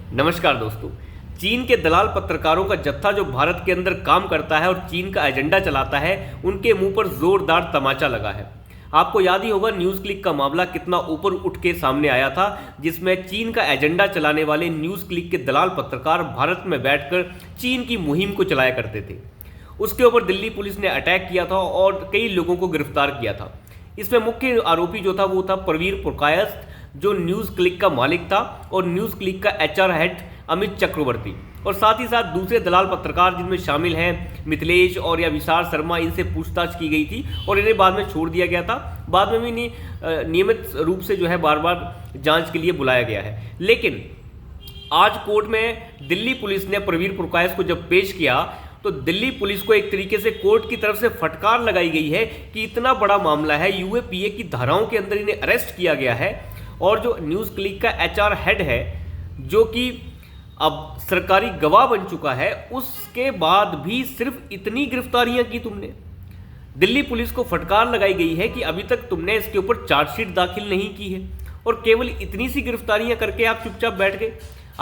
नमस्कार दोस्तों। चीन के दलाल पत्रकारों का जत्था जो भारत के अंदर काम करता है और चीन का एजेंडा चलाता है, उनके मुंह पर जोरदार तमाचा लगा है। आपको याद ही होगा न्यूज़ क्लिक का मामला कितना ऊपर उठ के सामने आया था, जिसमें चीन का एजेंडा चलाने वाले न्यूज़ क्लिक के दलाल पत्रकार भारत में बैठकर चीन की मुहिम को चलाया करते थे। उसके ऊपर दिल्ली पुलिस ने अटैक किया था और कई लोगों को गिरफ्तार किया था। इसमें मुख्य आरोपी जो था वो था प्रवीर पुरकायस्थ, जो न्यूज़ क्लिक का मालिक था, और न्यूज़ क्लिक का एचआर हेड अमित चक्रवर्ती, और साथ ही साथ दूसरे दलाल पत्रकार जिनमें शामिल हैं मिथिलेश और या विशाल शर्मा। इनसे पूछताछ की गई थी और इन्हें बाद में छोड़ दिया गया था। बाद में भी नियमित रूप से जो है बार बार जांच के लिए बुलाया गया है। लेकिन आज कोर्ट में दिल्ली पुलिस ने प्रवीर पुरकायस्थ को जब पेश किया तो दिल्ली पुलिस को एक तरीके से कोर्ट की तरफ से फटकार लगाई गई है कि इतना बड़ा मामला है, यूएपीए की धाराओं के अंदर इन्हें अरेस्ट किया गया है, और जो न्यूज़ क्लिक का एचआर हेड है जो कि अब सरकारी गवाह बन चुका है, उसके बाद भी सिर्फ इतनी गिरफ्तारियां की तुमने। दिल्ली पुलिस को फटकार लगाई गई है कि अभी तक तुमने इसके ऊपर चार्जशीट दाखिल नहीं की है और केवल इतनी सी गिरफ्तारियां करके आप चुपचाप बैठ गए।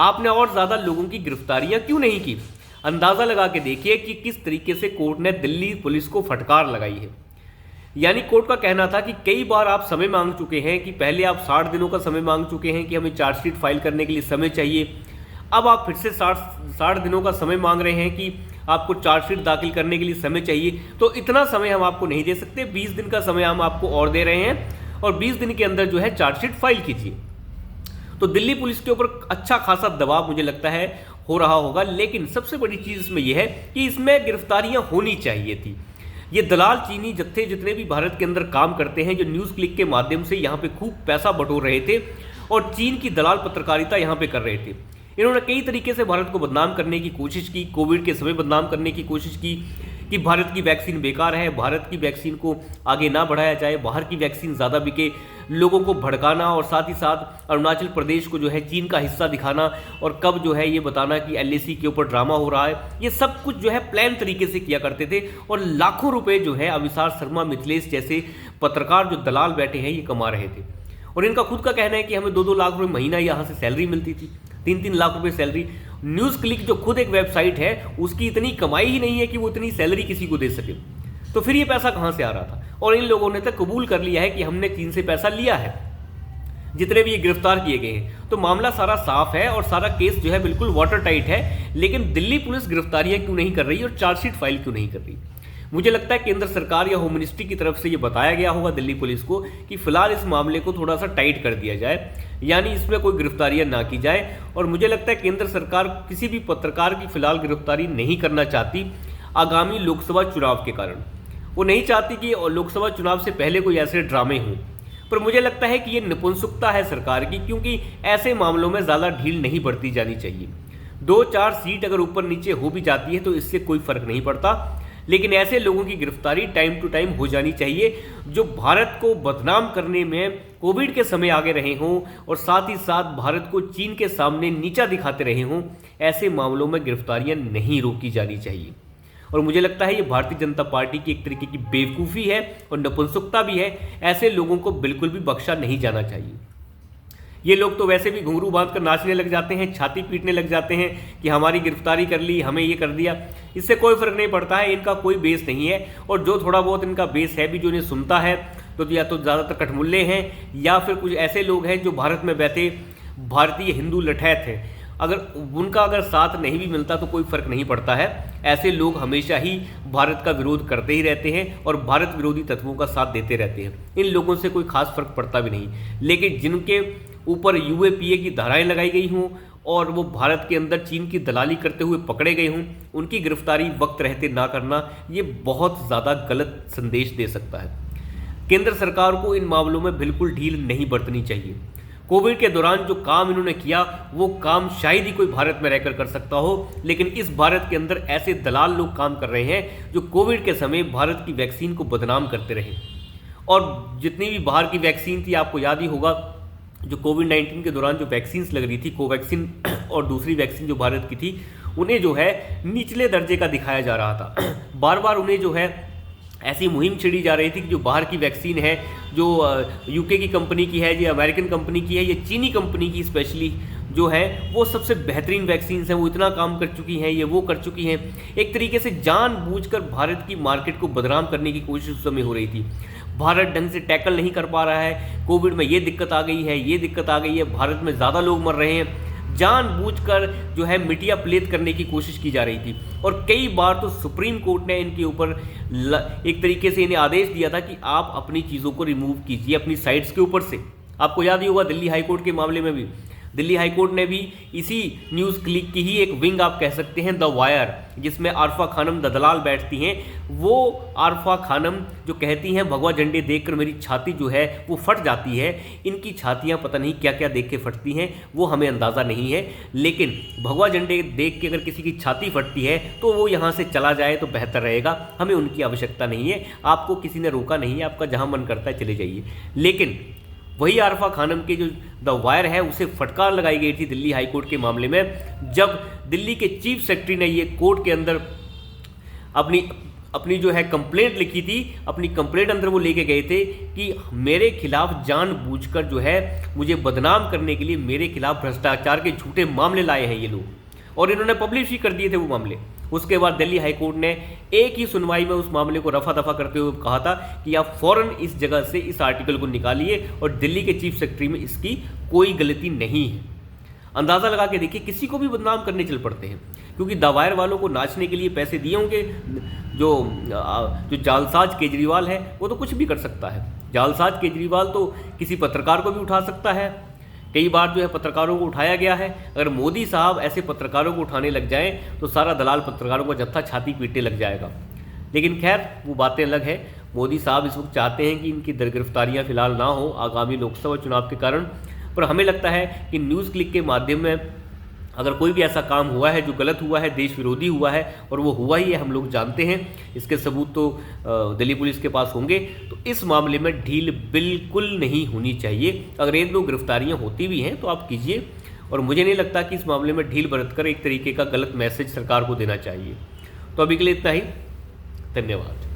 आपने और ज़्यादा लोगों की गिरफ्तारियां क्यों नहीं की? अंदाज़ा लगा के देखिए कि किस तरीके से कोर्ट ने दिल्ली पुलिस को फटकार लगाई है। यानी कोर्ट का कहना था कि कई बार आप समय मांग चुके हैं, कि पहले आप 60 दिनों का समय मांग चुके हैं कि हमें चार्जशीट फाइल करने के लिए समय चाहिए। अब आप फिर से 60 दिनों का समय मांग रहे हैं कि आपको चार्जशीट दाखिल करने के लिए समय चाहिए। तो इतना समय हम आपको नहीं दे सकते, 20 दिन का समय हम आपको और दे रहे हैं, और 20 दिन के अंदर जो है चार्जशीट फाइल कीजिए। तो दिल्ली पुलिस के ऊपर अच्छा खासा दबाव मुझे लगता है हो रहा होगा। लेकिन सबसे बड़ी चीज़ इसमें यह है कि इसमें गिरफ्तारियां होनी चाहिए थी। ये दलाल चीनी जत्थे जितने भी भारत के अंदर काम करते हैं, जो न्यूज़ क्लिक के माध्यम से यहाँ पे खूब पैसा बटोर रहे थे और चीन की दलाल पत्रकारिता यहाँ पे कर रहे थे। इन्होंने कई तरीके से भारत को बदनाम करने की कोशिश की। कोविड के समय बदनाम करने की कोशिश की कि भारत की वैक्सीन बेकार है, भारत की वैक्सीन को आगे ना बढ़ाया जाए, बाहर की वैक्सीन ज़्यादा बिके, लोगों को भड़काना, और साथ ही साथ अरुणाचल प्रदेश को जो है चीन का हिस्सा दिखाना, और कब जो है ये बताना कि एलएसी के ऊपर ड्रामा हो रहा है। ये सब कुछ जो है प्लान तरीके से किया करते थे, और लाखों रुपए जो है अविशाल शर्मा, मिथिलेश जैसे पत्रकार जो दलाल बैठे हैं ये कमा रहे थे। और इनका खुद का कहना है कि हमें 2-2 लाख रुपए महीना यहाँ से सैलरी मिलती थी, 3-3 लाख रुपए सैलरी। न्यूज़ क्लिक जो खुद एक वेबसाइट है, उसकी इतनी कमाई ही नहीं है कि वो इतनी सैलरी किसी को दे सके। तो फिर ये पैसा कहाँ से आ रहा था? और इन लोगों ने तो कबूल कर लिया है कि हमने चीन से पैसा लिया है, जितने भी ये गिरफ्तार किए गए हैं। तो मामला सारा साफ है और सारा केस जो है बिल्कुल वाटर टाइट है। लेकिन दिल्ली पुलिस गिरफ्तारियां क्यों नहीं कर रही और चार्जशीट फाइल क्यों नहीं कर रही? मुझे लगता है केंद्र सरकार या होम मिनिस्ट्री की तरफ से ये बताया गया होगा दिल्ली पुलिस को कि फिलहाल इस मामले को थोड़ा सा टाइट कर दिया जाए, यानी इसमें कोई गिरफ्तारियां ना की जाए। और मुझे लगता है केंद्र सरकार किसी भी पत्रकार की फिलहाल गिरफ्तारी नहीं करना चाहती आगामी लोकसभा चुनाव के कारण। वो नहीं चाहती कि लोकसभा चुनाव से पहले कोई ऐसे ड्रामे हों। पर मुझे लगता है कि ये नपुंसकता है सरकार की, क्योंकि ऐसे मामलों में ज़्यादा ढील नहीं बरती जानी चाहिए। 2-4 सीट अगर ऊपर नीचे हो भी जाती है तो इससे कोई फर्क नहीं पड़ता, लेकिन ऐसे लोगों की गिरफ्तारी टाइम टू टाइम हो जानी चाहिए जो भारत को बदनाम करने में कोविड के समय आगे रहे हों और साथ ही साथ भारत को चीन के सामने नीचा दिखाते रहे हों। ऐसे मामलों में गिरफ्तारियां नहीं रोकी जानी चाहिए। और मुझे लगता है ये भारतीय जनता पार्टी की एक तरीके की बेवकूफ़ी है और नपुंसकता भी है। ऐसे लोगों को बिल्कुल भी बख्शा नहीं जाना चाहिए। ये लोग तो वैसे भी घुंघरू बांध कर नाचने लग जाते हैं, छाती पीटने लग जाते हैं कि हमारी गिरफ्तारी कर ली, हमें ये कर दिया। इससे कोई फर्क नहीं पड़ता है, इनका कोई बेस नहीं है। और जो थोड़ा बहुत इनका बेस है भी जो इन्हें सुनता है, तो या तो ज़्यादातर कठमुल्ले हैं या फिर कुछ ऐसे लोग हैं जो भारत में बैठे भारतीय हिंदू लठैत हैं। अगर साथ नहीं भी मिलता तो कोई फर्क नहीं पड़ता है। ऐसे लोग हमेशा ही भारत का विरोध करते ही रहते हैं और भारत विरोधी तत्वों का साथ देते रहते हैं। इन लोगों से कोई खास फर्क पड़ता भी नहीं। लेकिन जिनके ऊपर यूएपीए की धाराएं लगाई गई हों और वो भारत के अंदर चीन की दलाली करते हुए पकड़े गए हों, उनकी गिरफ्तारी वक्त रहते ना करना ये बहुत ज़्यादा गलत संदेश दे सकता है। केंद्र सरकार को इन मामलों में बिल्कुल ढील नहीं बरतनी चाहिए। कोविड के दौरान जो काम इन्होंने किया वो काम शायद ही कोई भारत में रहकर कर सकता हो, लेकिन इस भारत के अंदर ऐसे दलाल लोग काम कर रहे हैं जो कोविड के समय भारत की वैक्सीन को बदनाम करते रहे। और जितनी भी बाहर की वैक्सीन थी, आपको याद ही होगा, जो कोविड-19 के दौरान जो वैक्सीन लग रही थी, कोवैक्सीन और दूसरी वैक्सीन जो भारत की थी, उन्हें जो है निचले दर्जे का दिखाया जा रहा था। बार बार उन्हें जो है ऐसी मुहिम छिड़ी जा रही थी कि जो बाहर की वैक्सीन है, जो यूके की कंपनी की है, ये अमेरिकन कंपनी की है, ये चीनी कंपनी की स्पेशली जो है वो सबसे बेहतरीन वैक्सीन हैं, वो इतना काम कर चुकी हैं, ये वो कर चुकी हैं। एक तरीके से जानबूझकर भारत की मार्केट को बदनाम करने की कोशिश उस समय हो रही थी। भारत ढंग से टैकल नहीं कर पा रहा है, कोविड में ये दिक्कत आ गई है, ये दिक्कत आ गई है, भारत में ज़्यादा लोग मर रहे हैं, जानबूझकर जो है मीडिया प्लेट करने की कोशिश की जा रही थी। और कई बार तो सुप्रीम कोर्ट ने इनके ऊपर एक तरीके से इन्हें आदेश दिया था कि आप अपनी चीज़ों को रिमूव कीजिए अपनी साइट्स के ऊपर से। आपको याद ही होगा दिल्ली हाईकोर्ट के मामले में भी दिल्ली हाईकोर्ट ने भी इसी न्यूज़ क्लिक की ही एक विंग आप कह सकते हैं द वायर, जिसमें आरफा खानम द दलाल बैठती हैं। वो आरफा खानम जो कहती हैं भगवा झंडे देखकर मेरी छाती जो है वो फट जाती है। इनकी छातियां पता नहीं क्या क्या देख के फटती हैं, वो हमें अंदाज़ा नहीं है, लेकिन भगवा झंडे देख के अगर किसी की छाती फटती है तो वो यहाँ से चला जाए तो बेहतर रहेगा। हमें उनकी आवश्यकता नहीं है, आपको किसी ने रोका नहीं है, आपका जहाँ मन करता है चले जाइए। लेकिन वही आरफा खानम के जो द वायर है उसे फटकार लगाई गई थी दिल्ली हाईकोर्ट के मामले में, जब दिल्ली के चीफ सेक्रेटरी ने ये कोर्ट के अंदर अपनी जो है कंप्लेंट लिखी थी। अपनी कंप्लेंट अंदर वो लेके गए थे कि मेरे खिलाफ जानबूझकर जो है मुझे बदनाम करने के लिए मेरे खिलाफ भ्रष्टाचार के झूठे मामले लाए हैं ये लोग, और इन्होंने पब्लिश ही कर दिए थे वो मामले। उसके बाद दिल्ली हाईकोर्ट ने एक ही सुनवाई में उस मामले को रफा दफा करते हुए कहा था कि आप फौरन इस जगह से इस आर्टिकल को निकालिए और दिल्ली के चीफ सेक्रेटरी में इसकी कोई गलती नहीं है। अंदाज़ा लगा के देखिए, किसी को भी बदनाम करने चल पड़ते हैं, क्योंकि दावायर वालों को नाचने के लिए पैसे दिए होंगे। जो जालसाज केजरीवाल है वो तो कुछ भी कर सकता है। जालसाज केजरीवाल तो किसी पत्रकार को भी उठा सकता है, कई बार जो है पत्रकारों को उठाया गया है। अगर मोदी साहब ऐसे पत्रकारों को उठाने लग जाएं तो सारा दलाल पत्रकारों का जत्था छाती पीटने लग जाएगा। लेकिन खैर वो बातें अलग है। मोदी साहब इस वक्त चाहते हैं कि इनकी गिरफ्तारियां फिलहाल ना हो आगामी लोकसभा चुनाव के कारण, पर हमें लगता है कि न्यूज़ क्लिक के माध्यम में अगर कोई भी ऐसा काम हुआ है जो गलत हुआ है, देश विरोधी हुआ है, और वो हुआ ही है, हम लोग जानते हैं, इसके सबूत तो दिल्ली पुलिस के पास होंगे, तो इस मामले में ढील बिल्कुल नहीं होनी चाहिए। अगर एक दो गिरफ्तारियां होती भी हैं तो आप कीजिए, और मुझे नहीं लगता कि इस मामले में ढील बरतकर एक तरीके का गलत मैसेज सरकार को देना चाहिए। तो अभी के लिए इतना ही, धन्यवाद।